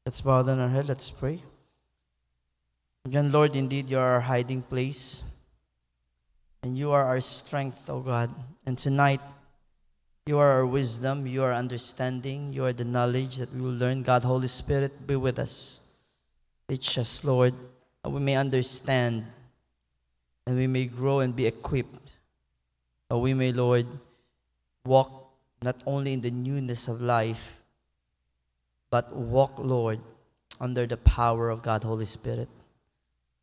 Let's bow down our head. Let's pray. Again, Lord, indeed you are our hiding place, and you are our strength, O God. And tonight, you are our wisdom, you are understanding, you are the knowledge that we will learn. God, Holy Spirit, be with us. Teach us, Lord, that we may understand and we may grow and be equipped. That we may, Lord, walk not only in the newness of life, but walk, Lord, under the power of God, Holy Spirit.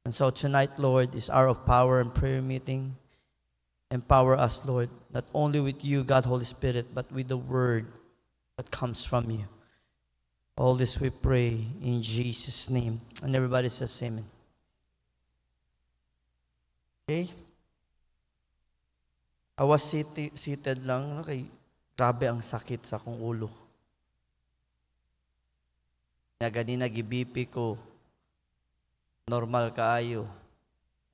And so tonight, Lord, is hour of power and prayer meeting. Empower us, Lord, not only with you, God, Holy Spirit, but with the word that comes from you. All this we pray in Jesus' name. And everybody says amen. Okay? I was seated lang. Grabe ang sakit sa akong ulo. Nga ganina gi-BP ko. Normal kaayo.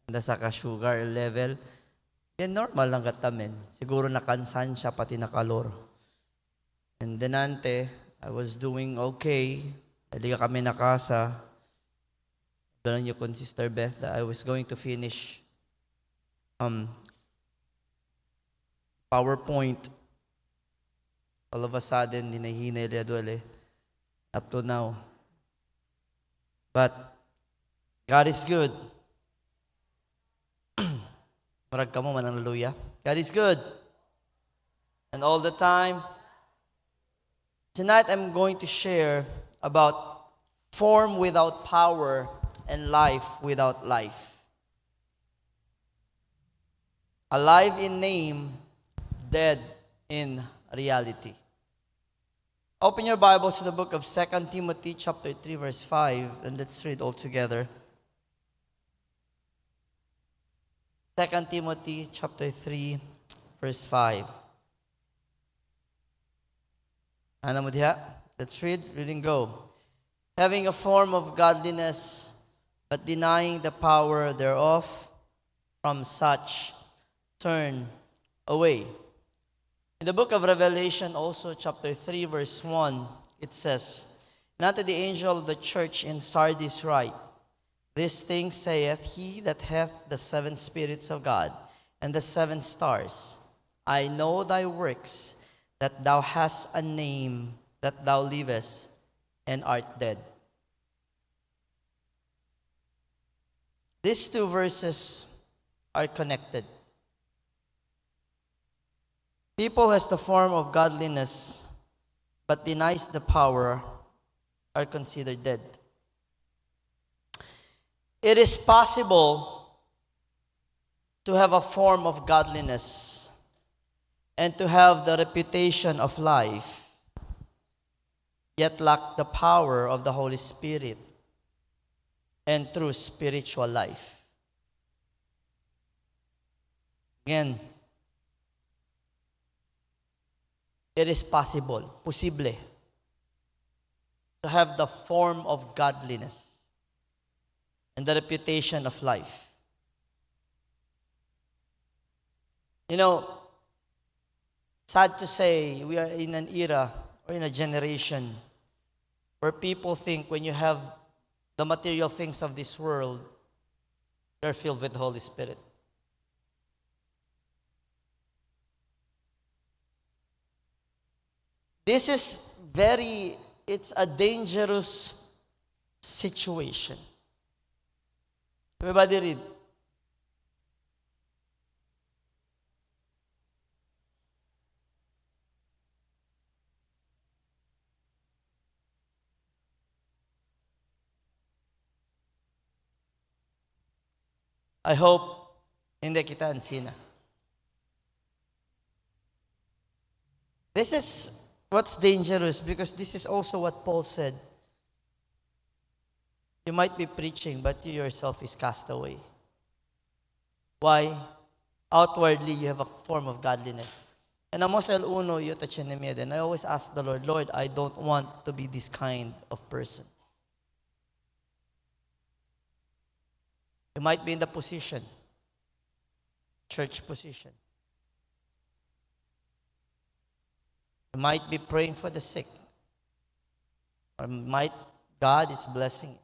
Nasa ka-sugar level. Yan normal lang katamin. Siguro nakansan siya pati nakalor. And then I was doing okay. Hindi ka kami nakasa. Doon niyo kung Sister Beth that I was going to finish PowerPoint. All of a sudden, hinahinay liadwale. Up to now. But God is good. Marag ka mo man, hallelujah. God is good. And all the time. Tonight I'm going to share about form without power and life without life. Alive in name, dead in reality. Open your Bibles to the book of 2 Timothy chapter 3 verse 5 and let's read all together. 2 Timothy chapter 3 verse 5. Ano mo diha? Let's read, reading go. Having a form of godliness, but denying the power thereof, from such turn away. In the book of Revelation, also chapter 3, verse 1, it says, And unto the angel of the church in Sardis write, This thing saith he that hath the 7 spirits of God, and the 7 stars. I know thy works, that thou hast a name, that thou livest, and art dead. These two verses are connected. People has the form of godliness, but denies the power, are considered dead. It is possible to have a form of godliness and to have the reputation of life, yet lack the power of the Holy Spirit and true spiritual life. Again, it is posible, to have the form of godliness and the reputation of life. You know, sad to say, we are in an era or in a generation where people think when you have the material things of this world, you're filled with the Holy Spirit. This is it's a dangerous situation. Everybody read. I hope hindi kita ansina. This is what's dangerous because this is also what Paul said. You might be preaching, but you yourself is cast away. Why? Outwardly, you have a form of godliness. And amos el uno, and I always ask the Lord, Lord, I don't want to be this kind of person. You might be in the position, church position. You might be praying for the sick. Or might God is blessing it,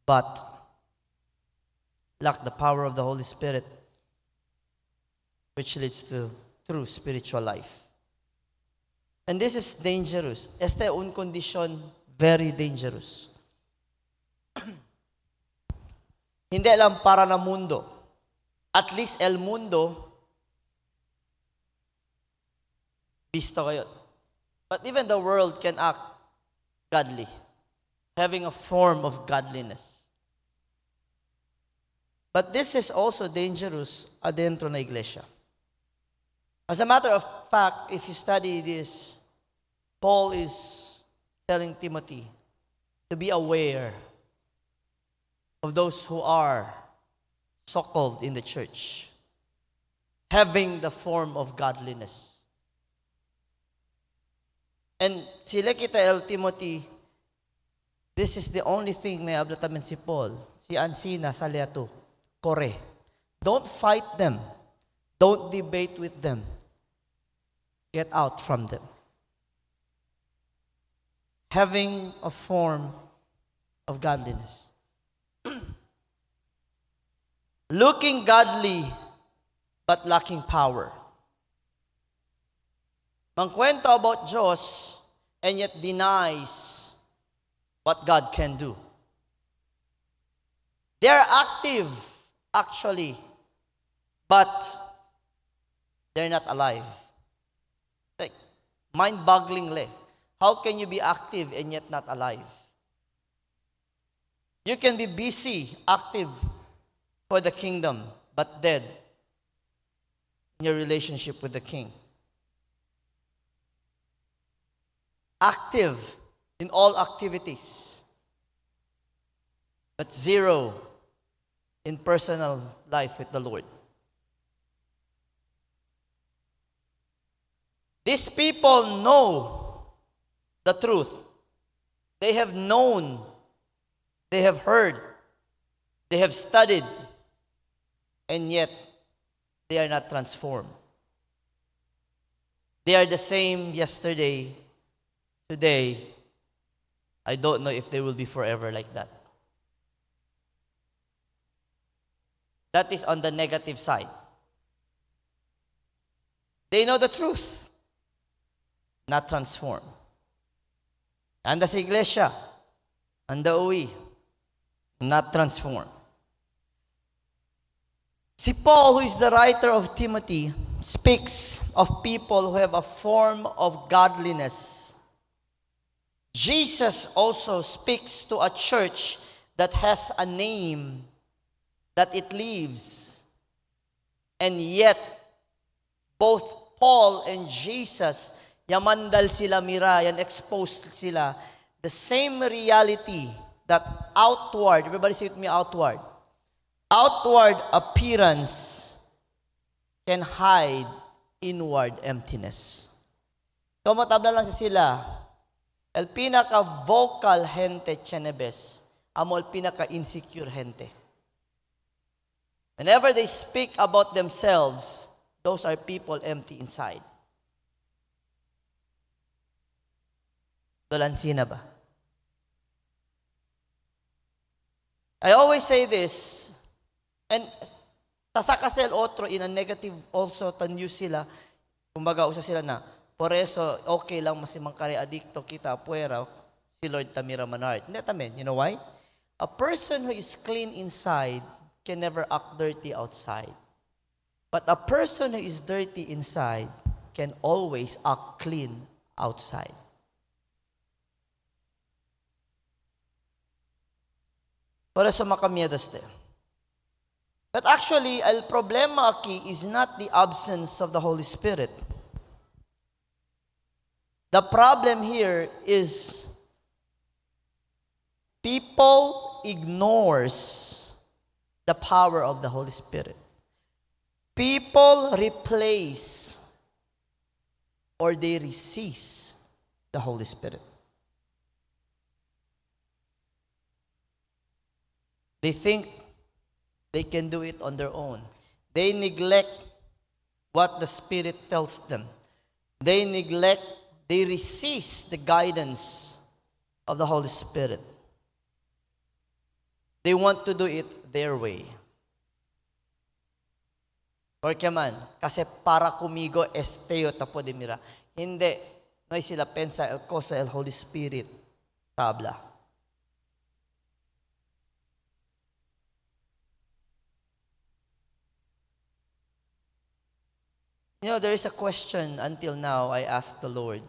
but lack the power of the Holy Spirit, which leads to true spiritual life. And this is dangerous. Esta es un condition very dangerous. Hindi lang para na mundo. At least el mundo, visto kayo. But even the world can act godly, having a form of godliness. But this is also dangerous adentro na iglesia. As a matter of fact, if you study this, Paul is telling Timothy to be aware of those who are so-called in the church, having the form of godliness. And sila kita el Timothy, this is the only thing na ablatamen si Paul, si Ansina sa liato, kore. Don't fight them. Don't debate with them. Get out from them. Having a form of godliness. Looking godly, but lacking power. Mangkwento about Diyos, and yet denies what God can do. They are active, actually, but they're not alive. Like, mind-boggling le. How can you be active and yet not alive? You can be busy, active for the kingdom, but dead in your relationship with the king. Active in all activities, but zero in personal life with the Lord. These people know the truth. They have known, they have heard, they have studied, and yet they are not transformed. They are the same yesterday, today. I don't know if they will be forever like that. That is on the negative side. They know the truth, not transformed. And the iglesia, and the uwi, not transformed. Si Paul, who is the writer of Timothy, speaks of people who have a form of godliness. Jesus also speaks to a church that has a name, that it lives. And yet, both Paul and Jesus, yamandal sila mira, yan exposed sila, the same reality that outward, everybody say with me, outward. Outward appearance can hide inward emptiness. Tumatabla lang sila, el pinaka-vocal gente chenebes, amo el pinaka-insecure gente. Whenever they speak about themselves, those are people empty inside. Dolansina ba? I always say this, and tasakasel otro in a negative also tanyo sila, kumbaga usa sila na, por eso okay lang masimang kare adikto kita apuera, si Lord tamira manart. Hindi tamen, you know why? A person who is clean inside can never act dirty outside. But a person who is dirty inside can always act clean outside. Por eso makamiedas te. But actually, el problema aquí is not the absence of the Holy Spirit. The problem here is people ignores the power of the Holy Spirit. People replace or they resist the Holy Spirit. They think they can do it on their own. They neglect what the Spirit tells them. They resist the guidance of the Holy Spirit. They want to do it their way. Porque man, kasi para kumigo esteo tapo de mira. Hindi, no sila pensa el cosa el Holy Spirit tabla. You know, there is a question until now I ask the Lord.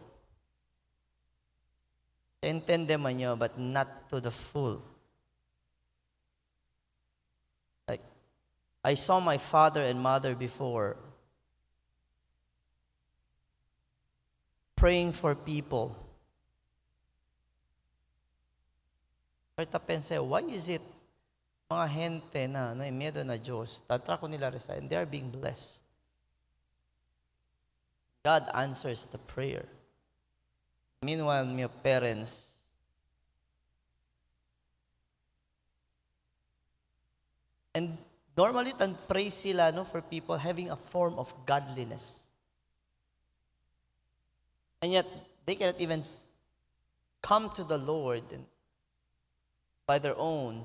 Entende man nyo, but not to the full. Like, I saw my father and mother before praying for people. Pero pense, why is it mga gente na miedo na Diyos, tatrako nila resign, they are being blessed. God answers the prayer. Meanwhile, my parents, and normally, pray sila for people having a form of godliness. And yet, they cannot even come to the Lord by their own.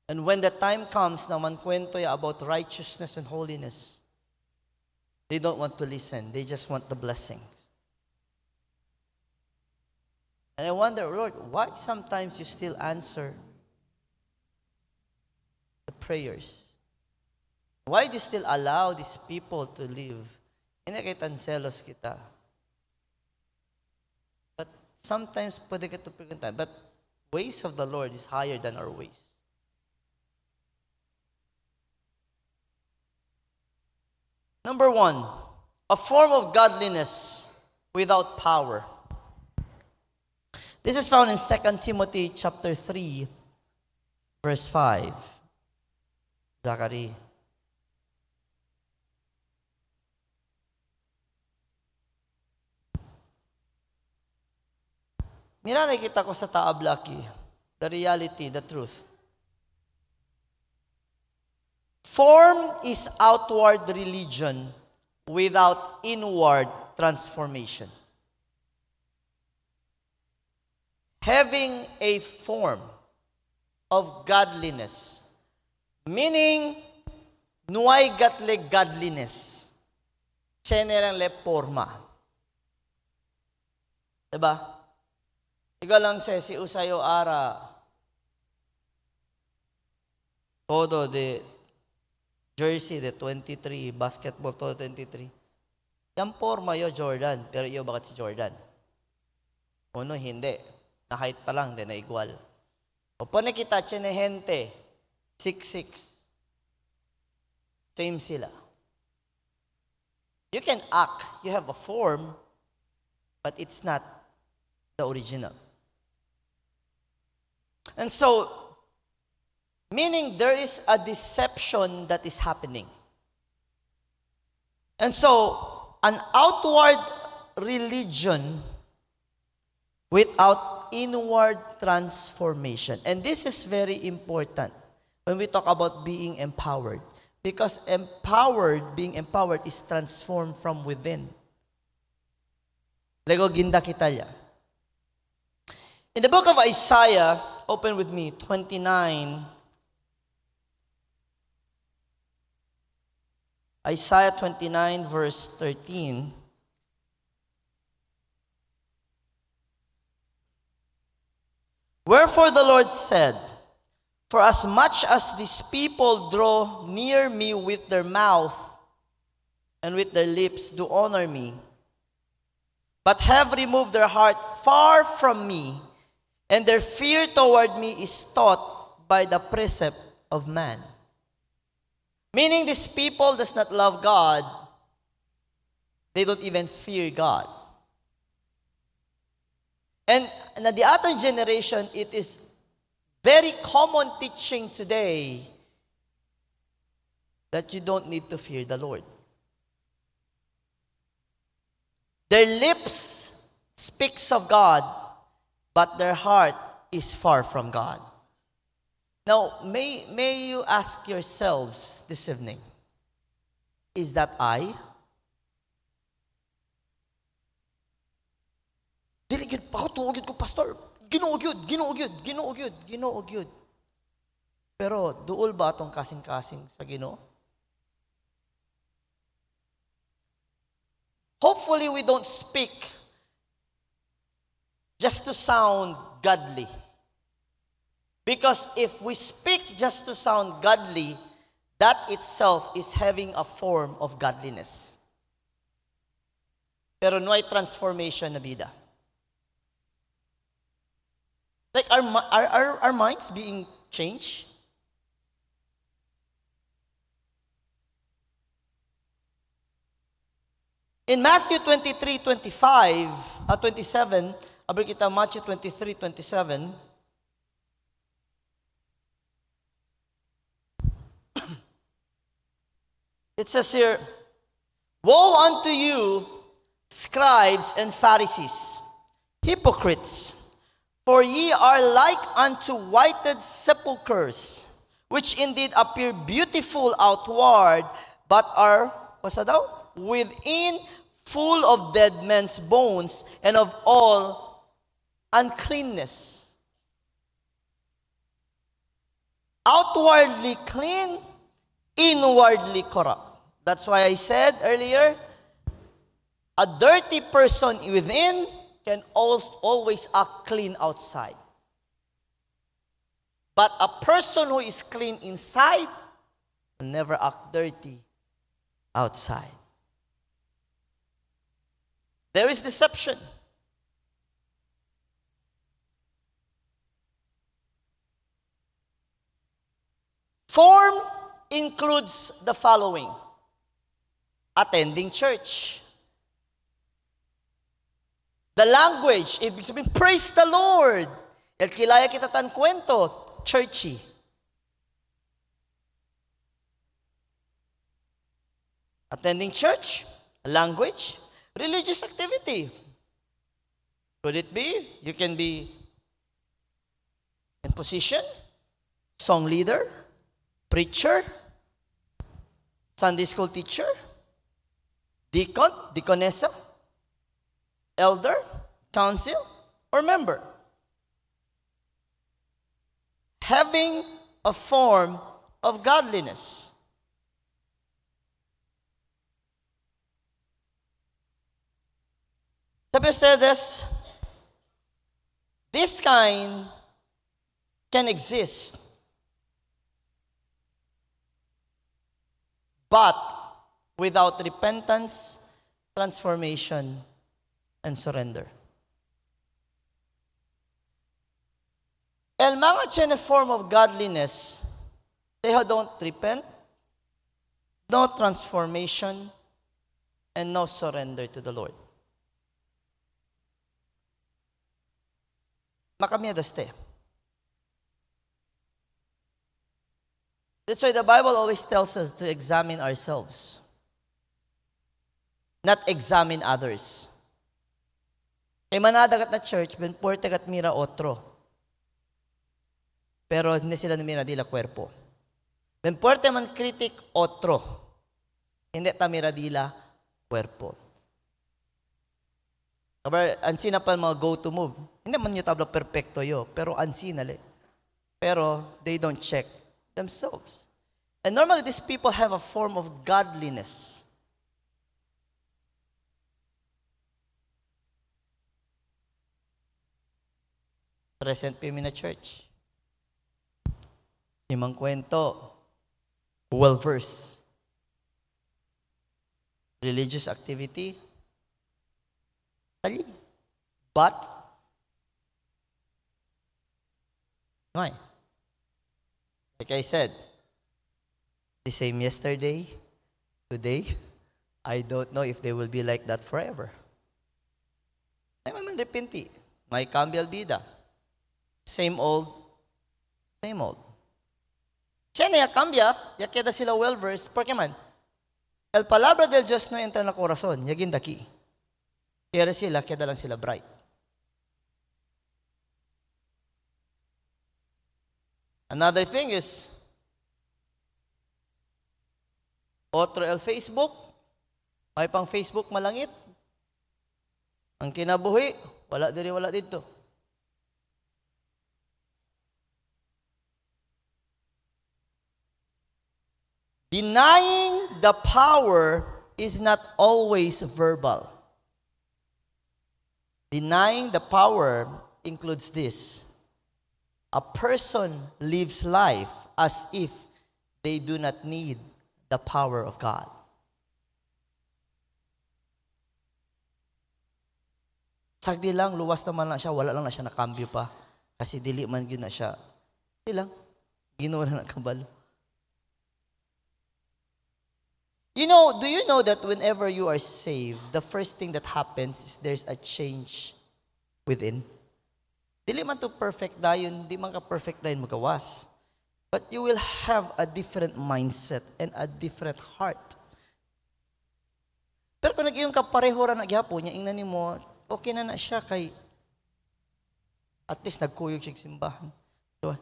And when the time comes na mankwento about righteousness and holiness, they don't want to listen. They just want the blessings. And I wonder, Lord, why sometimes you still answer the prayers? Why do you still allow these people to live? Inakitan selos kita. But sometimes pwede ka to pregunta, but ways of the Lord is higher than our ways. Number 1, a form of godliness without power. This is found in 2 Timothy chapter 3, verse 5. Zachary. Mira, nakikita ko sa taablaki, the reality, the truth. Form is outward religion without inward transformation. Having a form of godliness, meaning nuay gatle godliness, generang le forma. Diba? Ikaw lang si usayo ara todo de jersey de 23, basketball todo 23. Yang forma yo Jordan, pero iyo bakit si Jordan? Uno hindi. Na height pa lang, di na igual. O po nakita na gente, 6'6". Same sila. You can act, you have a form, but it's not the original. And so, meaning there is a deception that is happening. And so, an outward religion without inward transformation. And this is very important when we talk about being empowered. Because being empowered is transformed from within. Lego ginda kita. In the book of Isaiah, open with me, 29. Isaiah 29, verse 13. Wherefore the Lord said, for as much as these people draw near me with their mouth and with their lips do honor me, but have removed their heart far from me, and their fear toward me is taught by the precept of man. Meaning these people does not love God, they don't even fear God. And in the other generation, it is very common teaching today that you don't need to fear the Lord. Their lips speaks of God, but their heart is far from God. Now, may you ask yourselves this evening, is that I? Dili gyud ako tuog gyud ko pastor. Ginoo gyud, Ginoo gyud, Ginoo gyud, Ginoo gyud. Pero duol ba atong kasing-kasing sa Ginoo? Hopefully we don't speak just to sound godly. Because if we speak just to sound godly, that itself is having a form of godliness. Pero no hay transformation na vida. Like our minds being changed? In Matthew 27, abri kita Matthew 23:27. It says here, "Woe unto you, scribes and Pharisees, hypocrites, for ye are like unto whited sepulchres, which indeed appear beautiful outward, but are, what's that daw? Within full of dead men's bones and of all uncleanness. Outwardly clean, inwardly corrupt." That's why I said earlier, a dirty person within can always act clean outside. But a person who is clean inside will never act dirty outside. There is deception. Form includes the following: attending church. The language, ibig sabihin, praise the Lord. El kilaya kita tan kwento, churchy. Attending church, language, religious activity. Could it be? You can be in position, song leader, preacher, Sunday school teacher, deacon, deaconessa, elder, council, or member. Having a form of godliness. Sabi this kind can exist, but without repentance, transformation, and surrender. El mga tiyan a form of godliness, they don't repent, no transformation, and no surrender to the Lord. Makamiedo ste. That's why the Bible always tells us to examine ourselves, not examine others. Kay manadagat na church, ben porte kat mira otro. Pero hindi sila mira dila cuerpo. Ben porte man kritik otro. Hindi ta mira dila cuerpo. Kabar ansina pa mga go to move. Hindi man yung tabla perfecto yo, pero ansina le. Pero they don't check themselves. And normally these people have a form of godliness. Present po na church. Imang kwento, well-versed. Religious activity, tali. But, why? Like I said, the same yesterday, today, I don't know if they will be like that forever. Ay man repenti, may cambio vida. Same old, same old. Siya na cambia, ya queda sila well-versed, porque man, el palabra del Diyos no entra na corazon, yagin daki. Kaya sila, queda lang sila bright. Another thing is, otro el Facebook, may pang Facebook malangit. Ang kinabuhi, Wala diri, wala dito. Denying the power is not always verbal. Denying the power includes this. A person lives life as if they do not need the power of God. Sagdi lang, luwas naman na siya, wala lang na siya nakambyo pa. Kasi dili man yun na siya. Di lang, ginawa na kabalo. Do you know that whenever you are saved, the first thing that happens is there's a change within? Dili man to perfect dayon, di man ka perfect dayon magawas. But you will have a different mindset and a different heart. Pero kung nag-iyon ka pareho ra nagyapon, niya ingnan nimo, okay na siya kay at least nagkuyog siya simbahan. Diba?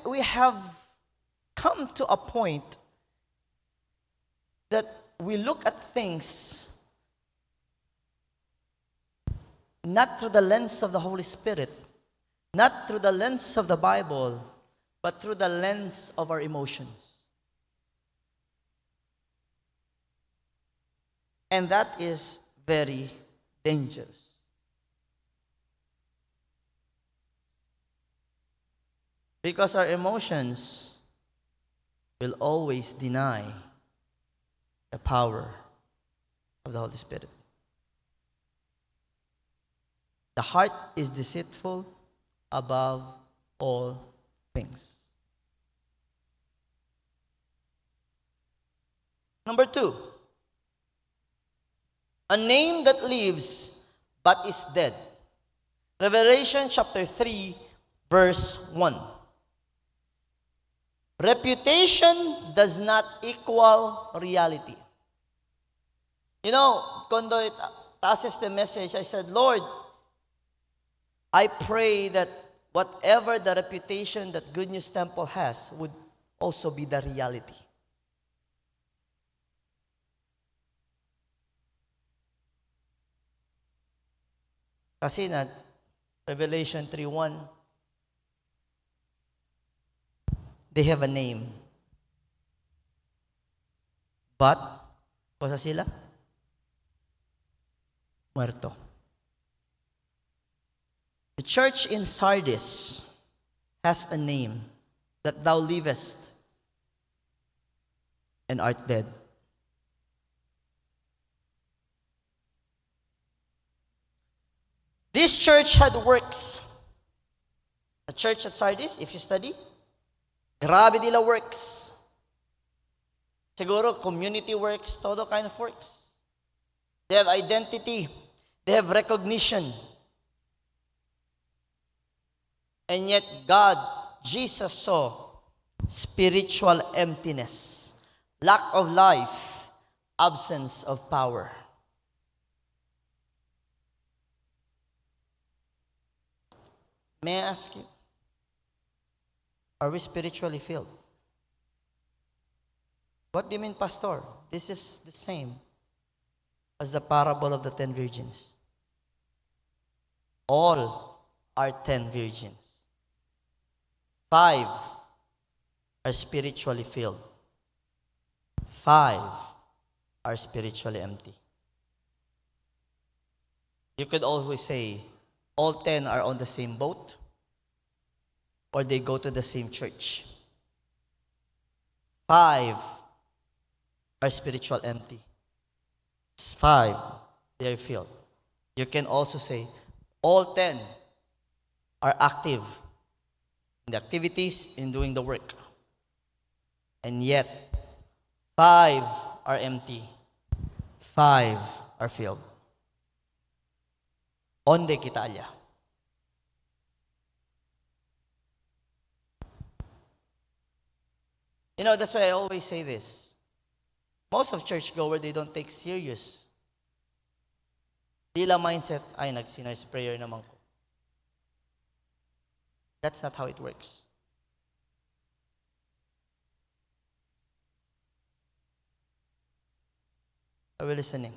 We have come to a point that we look at things not through the lens of the Holy Spirit, not through the lens of the Bible, but through the lens of our emotions. And that is very dangerous. Because our emotions will always deny the power of the Holy Spirit. The heart is deceitful above all things. Number 2, a name that lives but is dead. Revelation chapter 3, verse 1. Reputation does not equal reality. Kondo taas the message, I said, Lord, I pray that whatever the reputation that Good News Temple has would also be the reality. Kasi na, Revelation 3:1, they have a name. But, kosa sila? Muerto. The church in Sardis has a name, that thou livest and art dead. This church had works. The church at Sardis, if you study, grabe nila works. Siguro community works, todo kind of works. They have identity. They have recognition. And yet God, Jesus saw spiritual emptiness, lack of life, absence of power. May I ask you, are we spiritually filled? What do you mean, Pastor? This is the same as the parable of the 10 virgins. All are 10 virgins. 5 are spiritually filled. 5 are spiritually empty. You could always say, all 10 are on the same boat, or they go to the same church. 5 are spiritual empty. 5, they are filled. You can also say, all 10 are active in the activities, in doing the work. And yet, 5 are empty. 5 are filled. Onde kita alya? That's why I always say this. Most of churchgoers, they don't take serious. Dila mindset, ay nag-sinner's prayer naman ko. That's not how it works. Are we listening?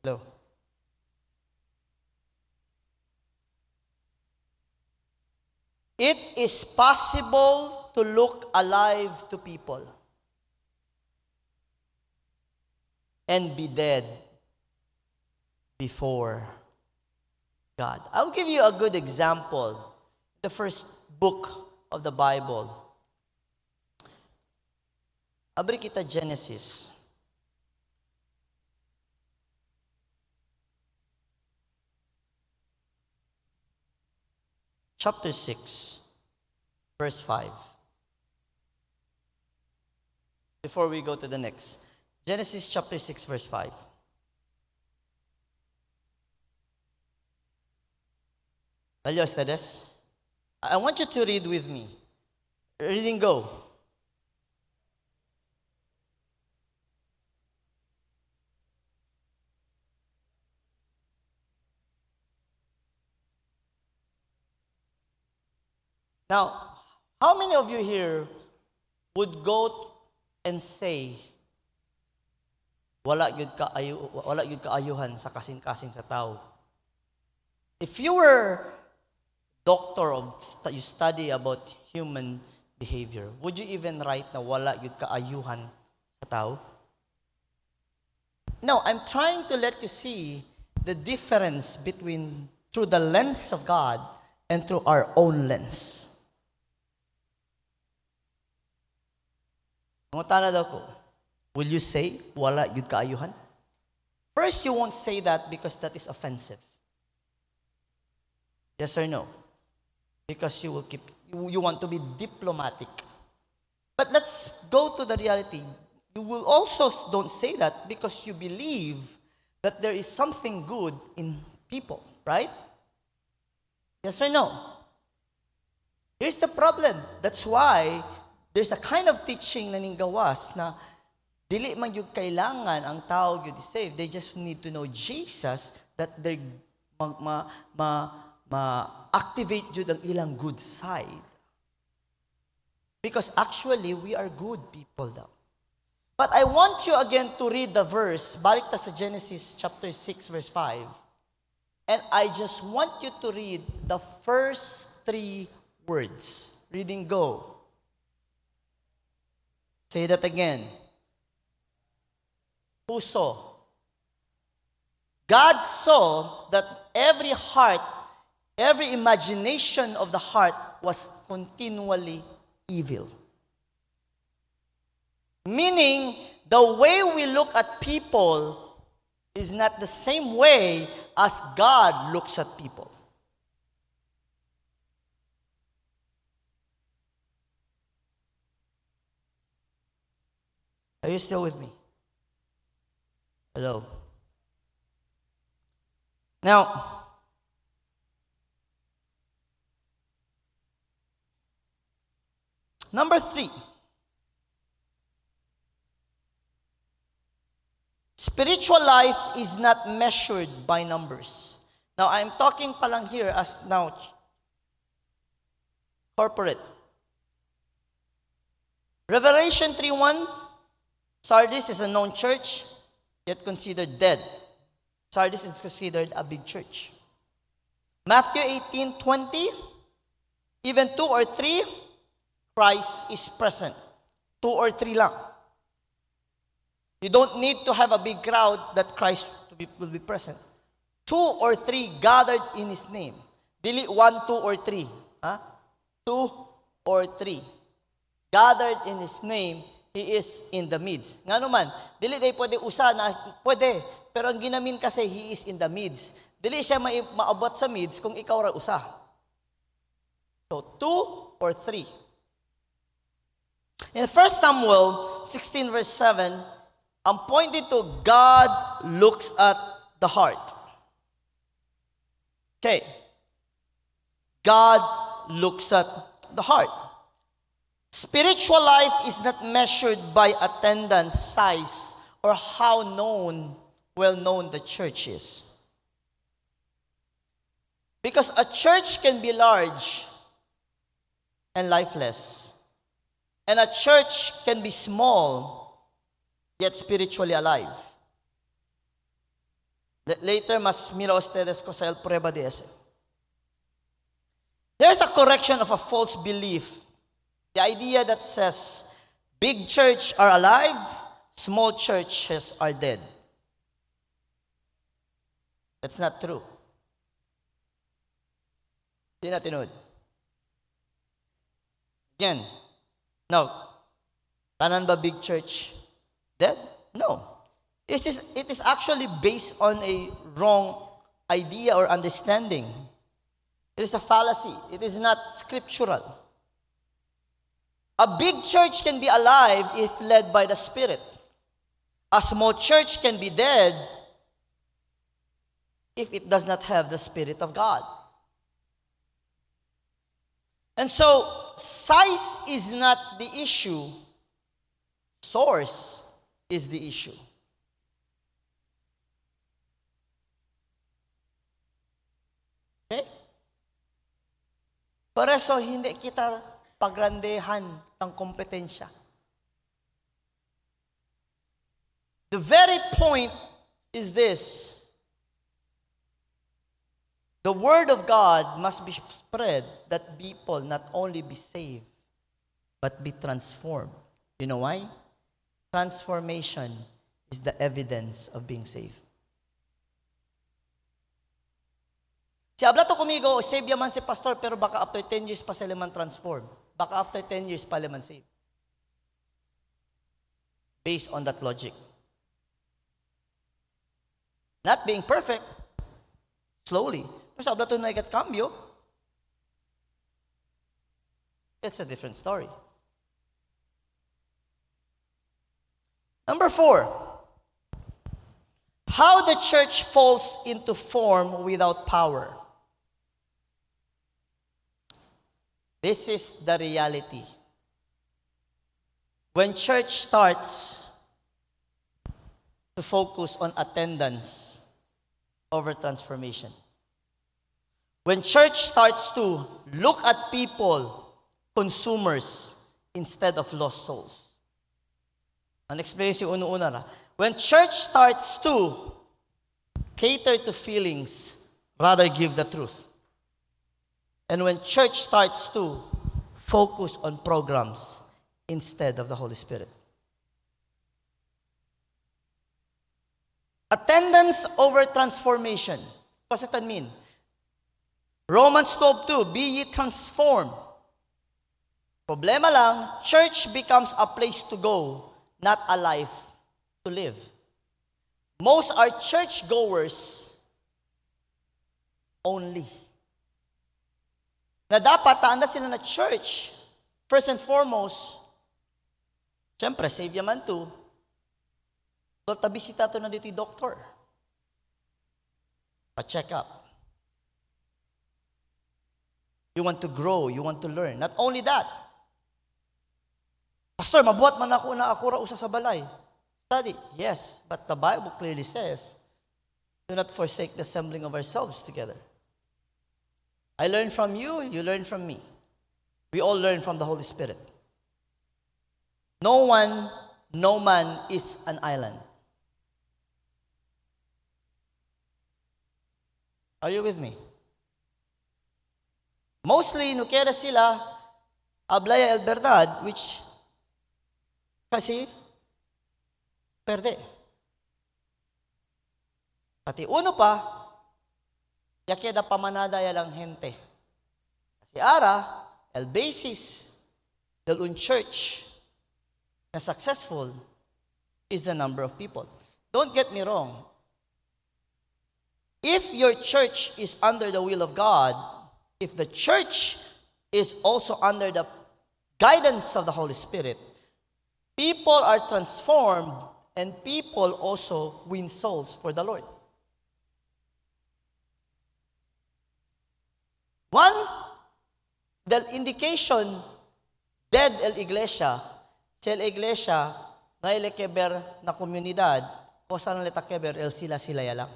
Hello? It is possible to look alive to people and be dead before God. I'll give you a good example. The first book of the Bible. Abri kita Genesis. Chapter 6, verse 5. Before we go to the next. Genesis chapter 6, verse 5. ¿Alió ustedes? I want you to read with me. Reading go. Now, how many of you here would go and say, wala gyud kaayuhan sa kasing-kasing sa tao? If you were doctor of you study about human behavior, would you even write na wala gyud kaayuhan sa tao? No, I'm trying to let you see the difference between through the lens of God and through our own lens. Mangutana daw ko, will you say, wala gyud kaayuhan? First, you won't say that because that is offensive. Yes or no? Because you want to be diplomatic. But let's go to the reality. You will also don't say that because you believe that there is something good in people, right? Yes or no? Here's the problem. That's why there's a kind of teaching na ninggawas na dili man yung kailangan ang tao yun saved. They just need to know Jesus that they activate yun ang ilang good side. Because actually, we are good people daw. But I want you again to read the verse. Balik ta sa Genesis chapter 6 verse 5. And I just want you to read the first 3 words. Reading go. Say that again. Who saw? God saw that every heart, every imagination of the heart was continually evil. Meaning, the way we look at people is not the same way as God looks at people. Are you still with me? Hello. Now, number 3. Spiritual life is not measured by numbers. Now, I'm talking palang here as now corporate. Revelation 3:1. Sardis is a known church, yet considered dead. Sardis is considered a big church. Matthew 18:20, even 2 or 3, Christ is present. 2 or 3 lang. You don't need to have a big crowd that Christ will be present. 2 or 3 gathered in His name. Dili 1, 2, or 3. 2 or 3. Gathered in His name, He is in the midst. Nga naman, dili day pwede usa na, pwede. Pero ang ginamin kasi, He is in the midst. Dili siya maabot sa midst kung ikaw ra usa. So, 2 or 3. In 1 Samuel 16 verse 7, ang pointed to God looks at the heart. Okay. God looks at the heart. Spiritual life is not measured by attendance, size, or how well-known the church is. Because a church can be large and lifeless. And a church can be small, yet spiritually alive. Later, mas mira ustedes ko sa el prueba de ese. There's a correction of a false belief. The idea that says big church are alive, small churches are dead. That's not true. Di na tinod. Again, no. Tanan ba big church dead? No. It is actually based on a wrong idea or understanding. It is a fallacy. It is not scriptural. A big church can be alive if led by the Spirit. A small church can be dead if it does not have the Spirit of God. And so, size is not the issue. Source is the issue. Okay? Por eso, hindi kita pagrandehan ng kompetensya. The very point is this. The word of God must be spread that people not only be saved, but be transformed. You know why? Transformation is the evidence of being saved. Si habla to kumigo, save yaman si pastor, pero baka after 10 years pa sila man transform. Baka after 10 years pa man saved. Based on that logic. Not being perfect, slowly. Pero sa habla to na ikat cambio, it's a different story. Number 4, how the church falls into form without power. This is the reality. When church starts to focus on attendance over transformation. When church starts to look at people, consumers, instead of lost souls. Ang experience yung una-una na. When church starts to cater to feelings, rather give the truth. And when church starts to focus on programs instead of the Holy Spirit. Attendance over transformation. What does that mean? Romans 12:2, be ye transformed. Problema lang, church becomes a place to go, not a life to live. Most are church-goers only. Na dapat taanda sila na church, first and foremost, siyempre, save yaman to, bisita to na dito yung doctor. Pa-check up. You want to grow, you want to learn. Not only that, Pastor, mabuhat man ako na ako ra usa sa balay. Study, yes, but the Bible clearly says, do not forsake the assembling of ourselves together. I learn from you, you learn from me. We all learn from the Holy Spirit. No man is an island. Are you with me? Mostly, nukera sila, ablaya el verdad, which, kasi, perde. Pati uno pa, yakeda pamanada yalang gente. Kasi ara, el basis del un church na successful is the number of people. Don't get me wrong. If your church is under the will of God, if the church is also under the guidance of the Holy Spirit, people are transformed and people also win souls for the Lord. One, the indication dead el iglesia, si el iglesia na ilikeber na komunidad, o saan litakeber el sila ya lang.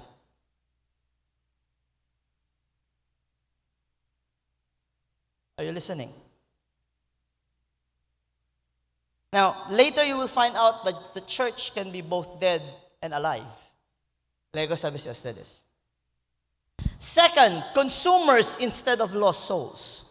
Are you listening? Now, later you will find out that the church can be both dead and alive. Lego sabi si ustedes. Second, consumers instead of lost souls.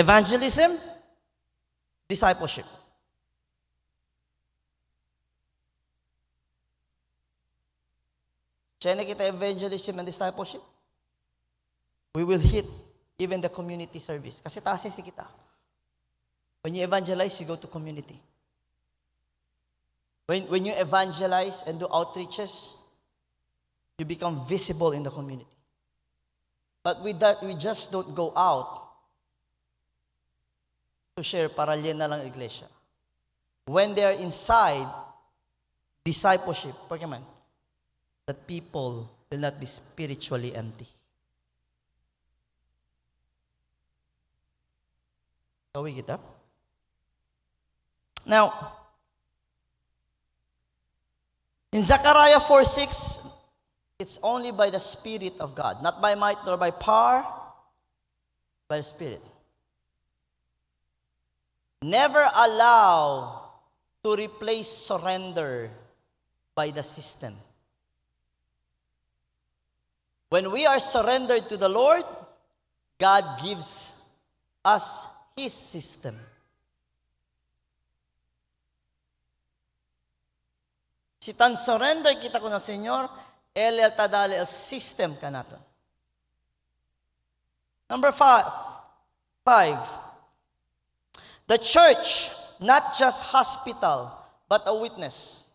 Evangelism, discipleship. Check kita evangelism and discipleship. We will hit even the community service. Kasi taas si kita. When you evangelize, you go to community. When you evangelize and do outreaches, you become visible in the community. But with that, we just don't go out to share para liyan na lang iglesia. When they are inside discipleship, Pokemon, that people will not be spiritually empty. Kawi kita? Now, in Zechariah 4:6, it's only by the Spirit of God, not by might nor by power, by the Spirit. Never allow to replace surrender by the system. When we are surrendered to the Lord, God gives us His system. Si tan surrender kita ko ng Senyor, el tadali el system ka nato. Number 5. The church, not just hospital, but a witness.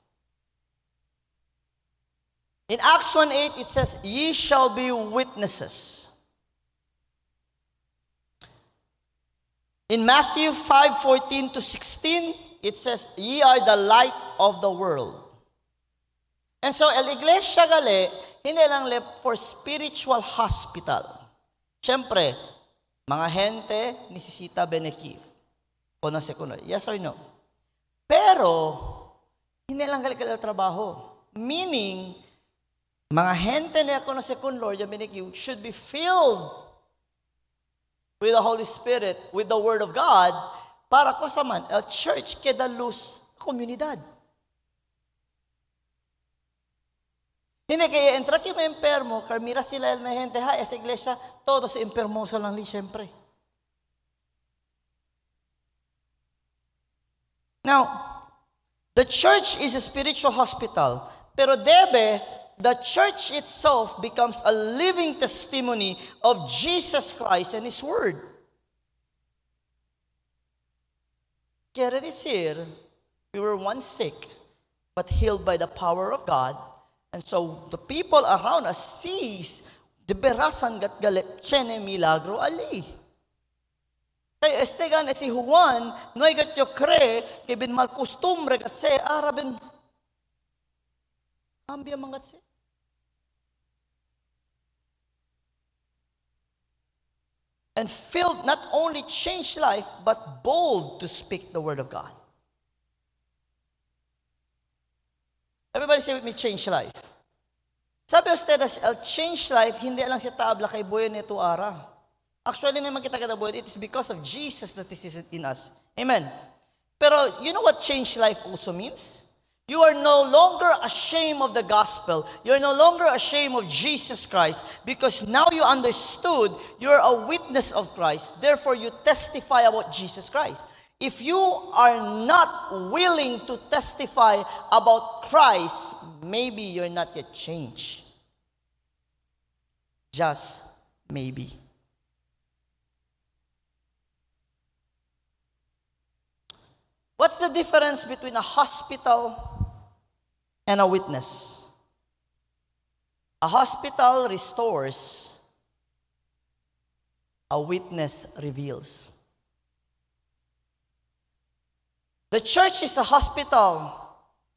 In Acts 1:8, it says, ye shall be witnesses. In Matthew 5:14-16, it says, ye are the light of the world. And so, el iglesia gali, hindi lang for spiritual hospital. Siyempre, mga gente, necesita benekiv. Conoce. Yes or no? Pero, hindi lang gali trabaho. Meaning, mga gente na conoce kun Lord, yung benekiv, should be filled with the Holy Spirit, with the Word of God, para ko sa man, el church queda luz komunidad. Hindi kaya entra kayo may enfermo, mira sila el may gente, esa iglesia, todos enfermoso lang li, siyempre. Now, the church is a spiritual hospital, pero the church itself becomes a living testimony of Jesus Christ and His Word. Quiere decir, we were once sick, but healed by the power of God. And so, the people around us sees, de berasan gat galit, chene milagro ali. Kaya estegan si Juan, no gat yo kre, que bin mal costumbre gat se, arabin, cambia mangat se. And filled, not only changed life, but bold to speak the word of God. Everybody say with me, change life. Sabi ustedes, el change life, hindi lang si tabla kay buhay nito ara. Actually, naman kita buhay, it is because of Jesus that this is in us. Amen. Pero, you know what change life also means? You are no longer ashamed of the gospel. You are no longer ashamed of Jesus Christ because now you understood you're a witness of Christ. Therefore, you testify about Jesus Christ. If you are not willing to testify about Christ, maybe you're not yet changed. Just maybe. What's the difference between a hospital and a witness? A hospital restores, a witness reveals. The church is a hospital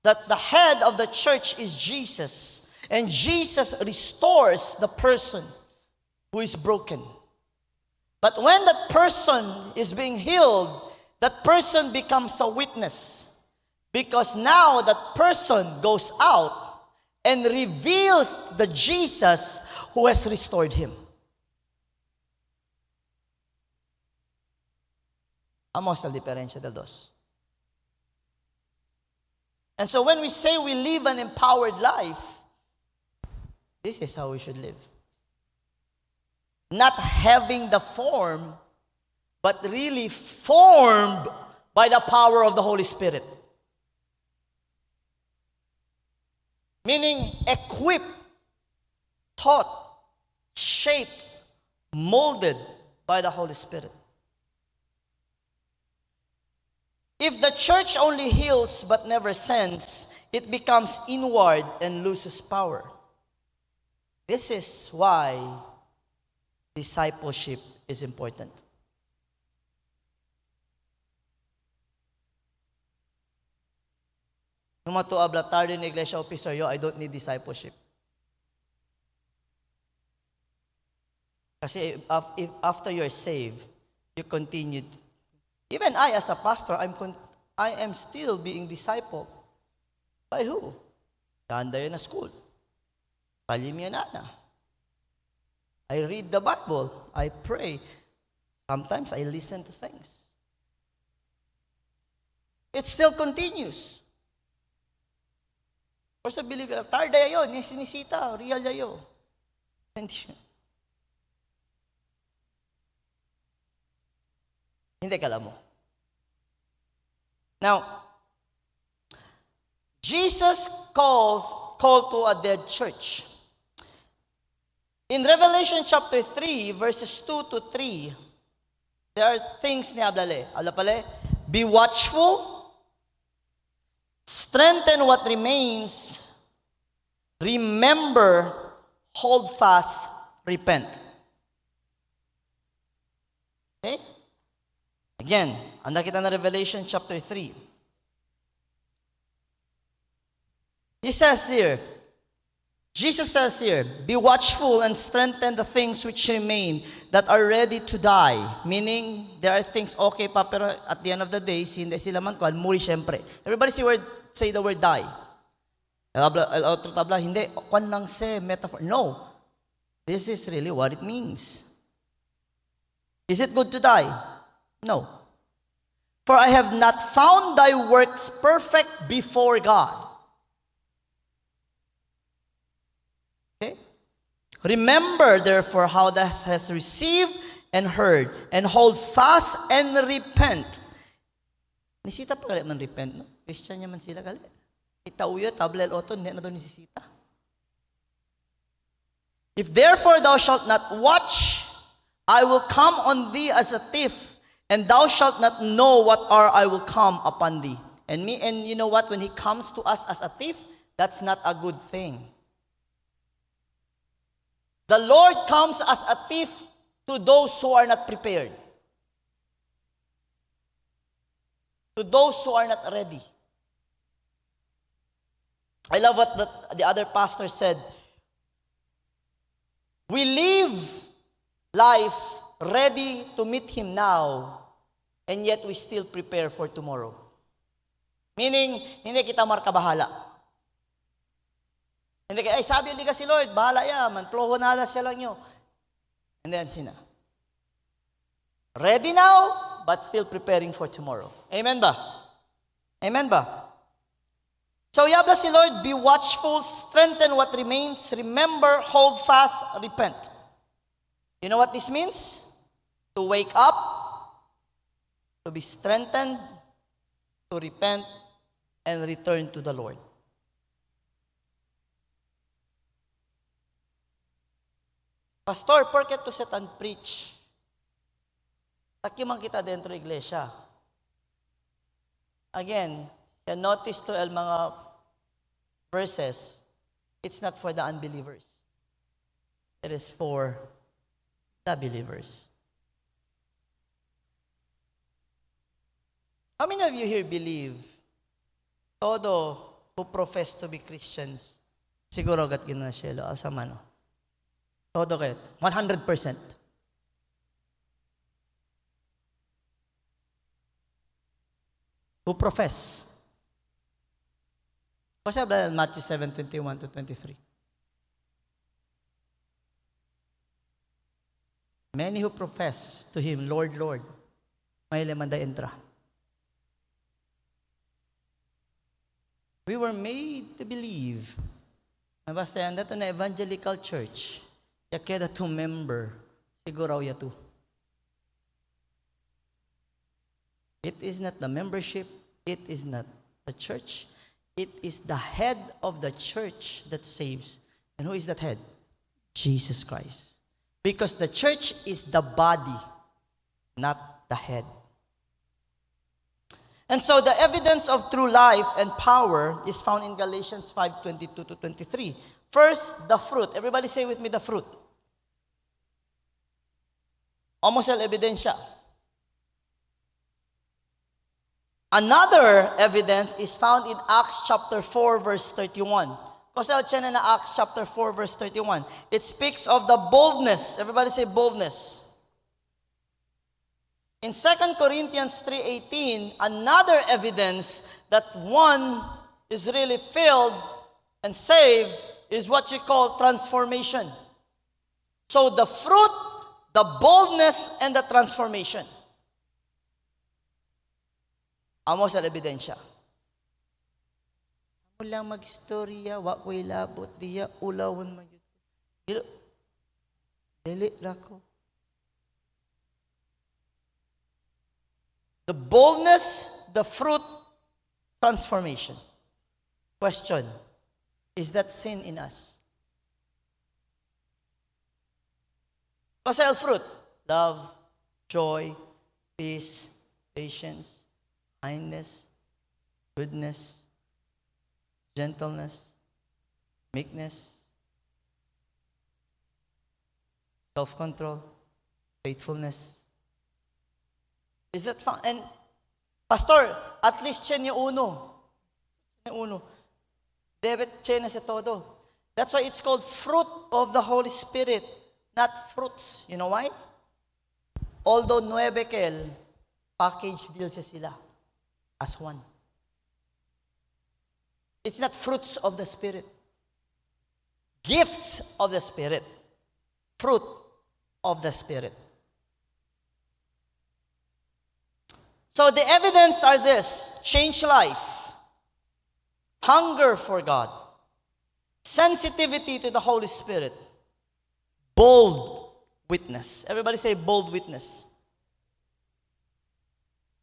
that the head of the church is Jesus, and Jesus restores the person who is broken. But when that person is being healed, that person becomes a witness, because now that person goes out and reveals the Jesus who has restored him. Amos la diferencia del dos. And so when we say we live an empowered life, this is how we should live. Not having the form, but really formed by the power of the Holy Spirit. Meaning, equipped, taught, shaped, molded by the Holy Spirit. If the church only heals but never sends, it becomes inward and loses power. This is why discipleship is important. Nung matuablatar din iglesia officer yo, I don't need discipleship. Kasi if after you're saved, you continue. Even I, as a pastor, I am still being discipled. By who? Ganda yun na school. Talim yan na. I read the Bible. I pray. Sometimes I listen to things. It still continues. For sa believe, tarda yun, sinisita, real yayo. Hindi ka alam mo. Now, Jesus called to a dead church. In Revelation chapter 3, verses 2 to 3, there are things ni Ablale. Ablale, be watchful, strengthen what remains, remember, hold fast, repent. Okay? Again, anda kita na Revelation chapter 3. He says here, Jesus says here, be watchful and strengthen the things which remain that are ready to die. Meaning, there are things okay pa, pero at the end of the day, hindi sila man kuhan, muri syempre. Everybody say the word die. Otro tabla, hindi, kuhan lang say, metaphor. No. This is really what it means. Is it good to die? No. For I have not found thy works perfect before God. Okay? Remember, therefore, how thou hast received and heard, and hold fast and repent. Nisita pa gali man repent, no? Christian yaman sila gali. Itauyo, tablel oto, hindi na doon nisisita. If therefore thou shalt not watch, I will come on thee as a thief, and thou shalt not know what hour I will come upon thee. And you know what? When he comes to us as a thief, that's not a good thing. The Lord comes as a thief to those who are not prepared. To those who are not ready. I love what the other pastor said. We live life ready to meet Him now, and yet we still prepare for tomorrow. Meaning, hindi kita markabahala. Hindi kaya, sabi yung si Lord, bahala yaman, ploho nada siya lang nyo. And then, sina. Ready now, but still preparing for tomorrow. Amen ba? Amen ba? So, yabla si Lord, be watchful, strengthen what remains, remember, hold fast, repent. You know what this means? To wake up, to be strengthened, to repent, and return to the Lord. Pastor, porket to set and preach? Takiman kita dentro iglesia. Again, notice to el mga verses, it's not for the unbelievers. It is for the believers. How many of you here believe todo who profess to be Christians siguro gat ginasielo asama no? Todo kayo 100%. Who profess? Kasi habla Matthew 7:21 to 23. Many who profess to Him, Lord, Lord, may lemanda entra. We were made to believe na basta yan dato na evangelical church, yakeda to member, siguro yato. It is not the membership. It is not the church. It is the head of the church that saves. And who is that head? Jesus Christ. Because the church is the body, not the head. And so the evidence of true life and power is found in Galatians 5:22-23. First, the fruit. Everybody say with me, the fruit. Almost all ebidensya. Another evidence is found in Acts chapter 4 verse 31. Kasi na Acts chapter 4 verse 31. It speaks of the boldness. Everybody say boldness. In 2 Corinthians 3:18, another evidence that one is really filled and saved is what you call transformation. So the fruit, the boldness, and the transformation. Amo sa ebidensya. Amo lang mag-istorya, wa ko'y labot diya, ulawan man yun. Dili rako. The boldness, the fruit, transformation. Question, is that sin in us? Kasi ang fruit, love, joy, peace, patience, kindness, goodness, gentleness, meekness, self-control, faithfulness. Is that found? And, Pastor, at least siya ni uno. David siya na sa todo. That's why it's called fruit of the Holy Spirit, not fruits. You know why? Although 9 kel, package deal sa sila as one. It's not fruits of the Spirit. Gifts of the Spirit. Fruit of the Spirit. So the evidence are this: change life, hunger for God, sensitivity to the Holy Spirit, bold witness. Everybody say bold witness.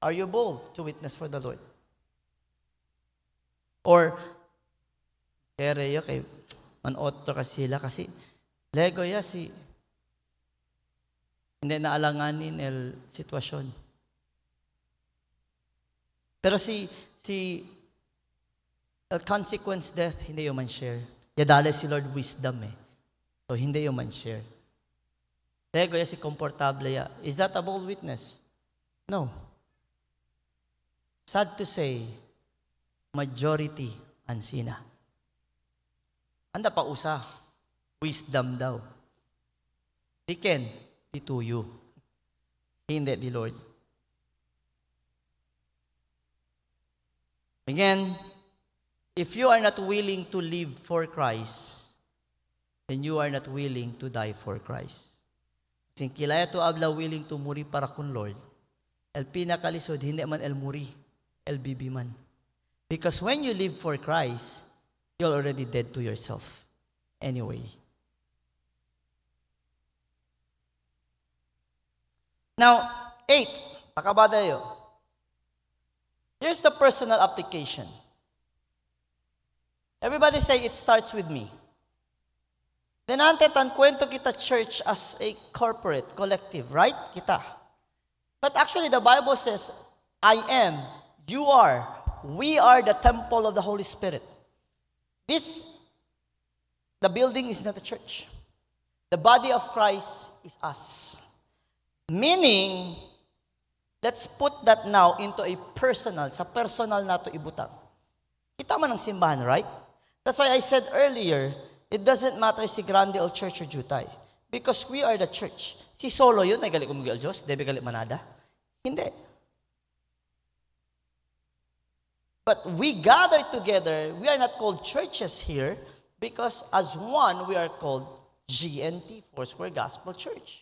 Are you bold to witness for the Lord? Or, kaya kay manotro ka sila kasi lego ya si hindi naalanganin el sitwasyon. Pero si consequence death, hindi yung man share. Yadala si Lord wisdom eh. So, hindi yung man share. Lego ya si komportable ya. Is that a bold witness? No. Sad to say, majority ansina. Anda pa usa, wisdom daw. Di Ken, di tuyo. Hindi di Lord. Again, if you are not willing to live for Christ, then you are not willing to die for Christ. Kasi kilaya to abla willing to muri para kun Lord. El pinakalisod, hindi man el muri, el bibi man. Because when you live for Christ, you're already dead to yourself. Anyway. Now, 8. Pakabada yun. Here's the personal application. Everybody say, it starts with me. Denante tan kwento kita church as a corporate, collective, right? Kita. But actually the Bible says, I am, you are, we are the temple of the Holy Spirit. The building is not a church. The body of Christ is us. Meaning, let's put that now into a personal, sa personal na to ibutang. Kita man ang simbahan, right? That's why I said earlier, it doesn't matter si grande o church o jutay. Because we are the church. Si solo yun, ay gali kumigil Diyos, debe gali manada. Hindi. But we gather together, we are not called churches here, because as one, we are called GNT, Foursquare Gospel Church.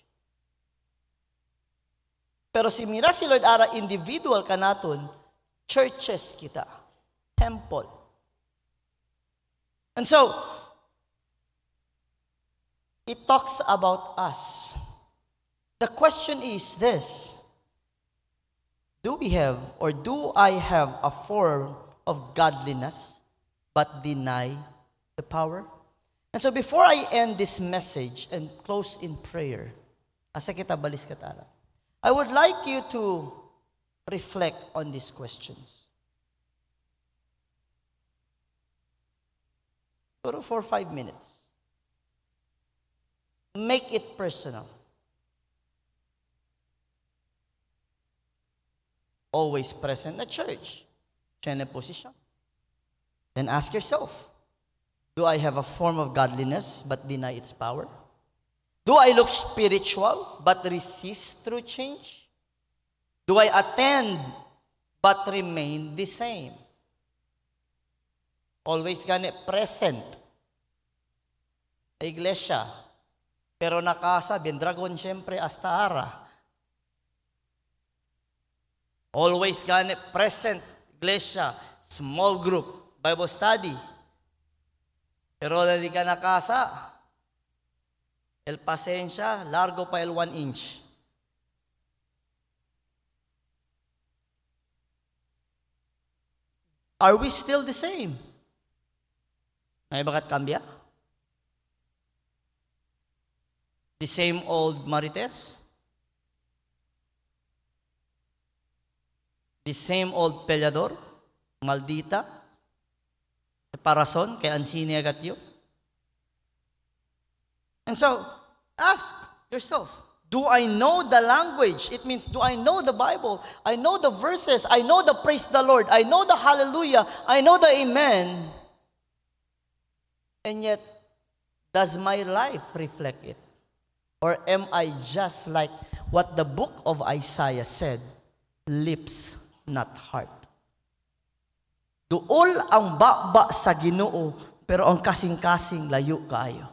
Pero si mira si Lord ara individual kanaton, churches kita, temple. And so, it talks about us. The question is this: Do we have, or do I have a form of godliness but deny the power? And so before I end this message and close in prayer, asa kita balis katara, I would like you to reflect on these questions. For 5 minutes. Make it personal. Always present at church. Siya na position. Then ask yourself, do I have a form of godliness but deny its power? Do I look spiritual but resist through change? Do I attend but remain the same? Always gani present sa iglesia. Pero nakasa, bien dragon siyempre hasta ara. Always gani present, iglesia, small group, Bible study. Pero hindi ka nakasa, el pasensya, largo pa el 1 inch. Are we still the same? Ay bakit kambya? The same old marites? The same old peleador, maldita, separason, kay ansini agat yun. And so, ask yourself, do I know the language? It means, do I know the Bible? I know the verses. I know the praise the Lord. I know the hallelujah. I know the amen. And yet, does my life reflect it? Or am I just like what the book of Isaiah said, lips, not heart? Duol ang baba sa Ginoo, pero ang kasing-kasing layo kaayo.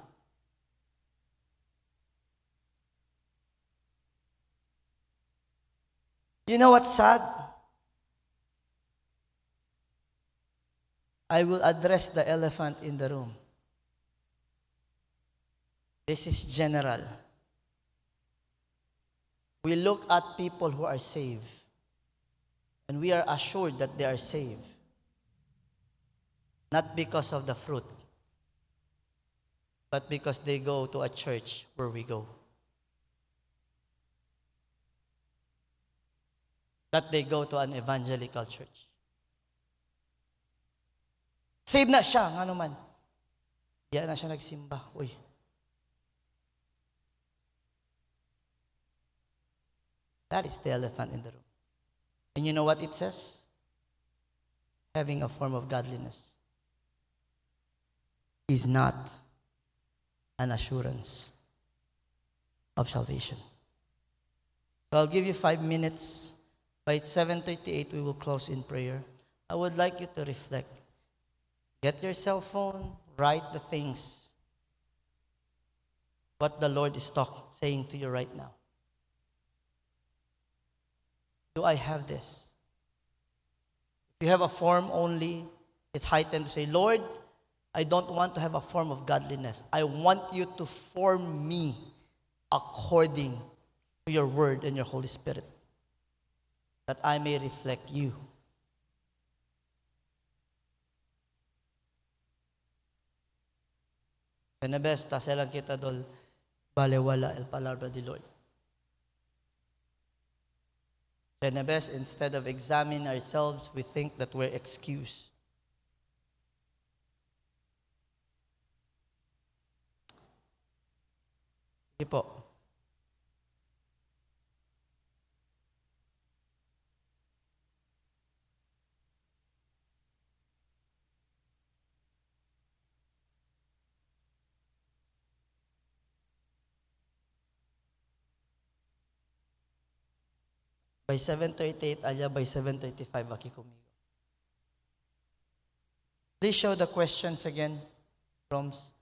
You know what's sad? I will address the elephant in the room. This is general. We look at people who are saved, and we are assured that they are saved. Not because of the fruit, but because they go to a church where we go. That they go to an evangelical church. Saved na siya, nga naman. Diyan na siya nagsimba. Uy. That is the elephant in the room. And you know what it says? Having a form of godliness is not an assurance of salvation. So I'll give you 5 minutes. By 7:38, we will close in prayer. I would like you to reflect. Get your cell phone, write the things, what the Lord is saying to you right now. Do I have this? If you have a form only, it's high time to say, Lord, I don't want to have a form of godliness. I want you to form me according to your word and your Holy Spirit, that I may reflect you. Penebesta selang kita dol balewala el palabra di Lord. Penebes, instead of examining ourselves, we think that we're excused. Sige po. By 7:38, Alya, by 7:35, aki kumigo. Please show the questions again, Roms.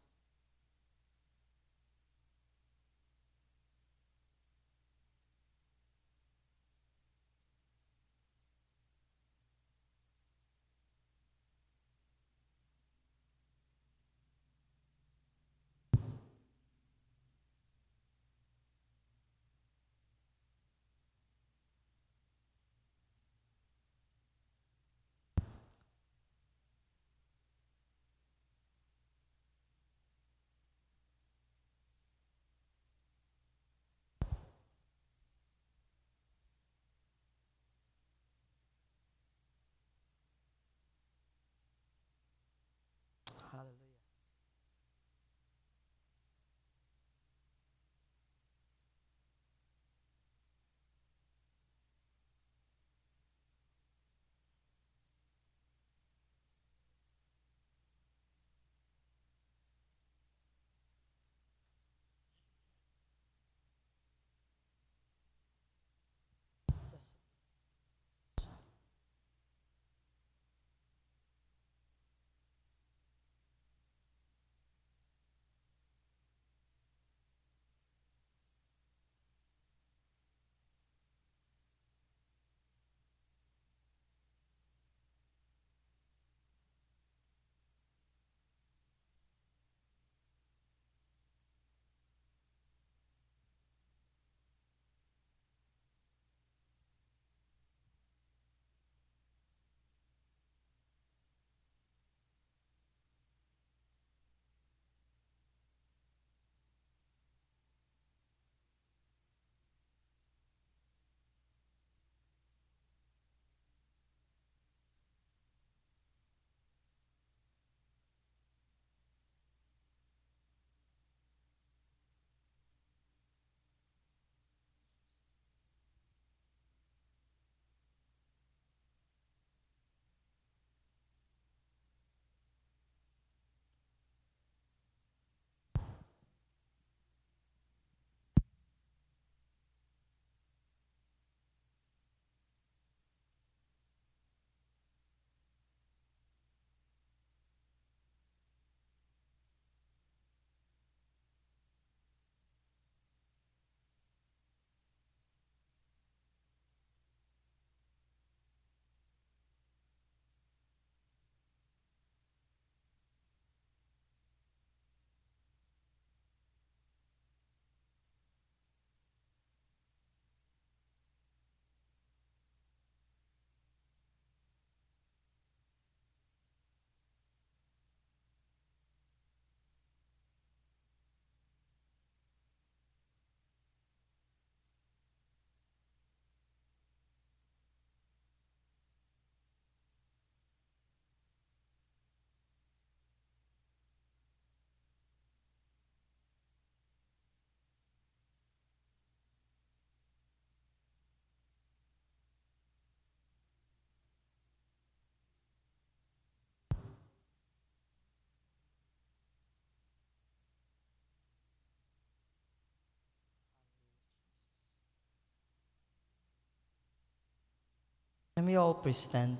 Let me all please stand.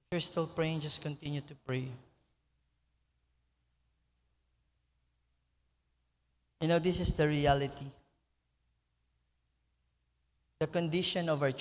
If you're still praying, just continue to pray. You know, this is the reality. The condition of our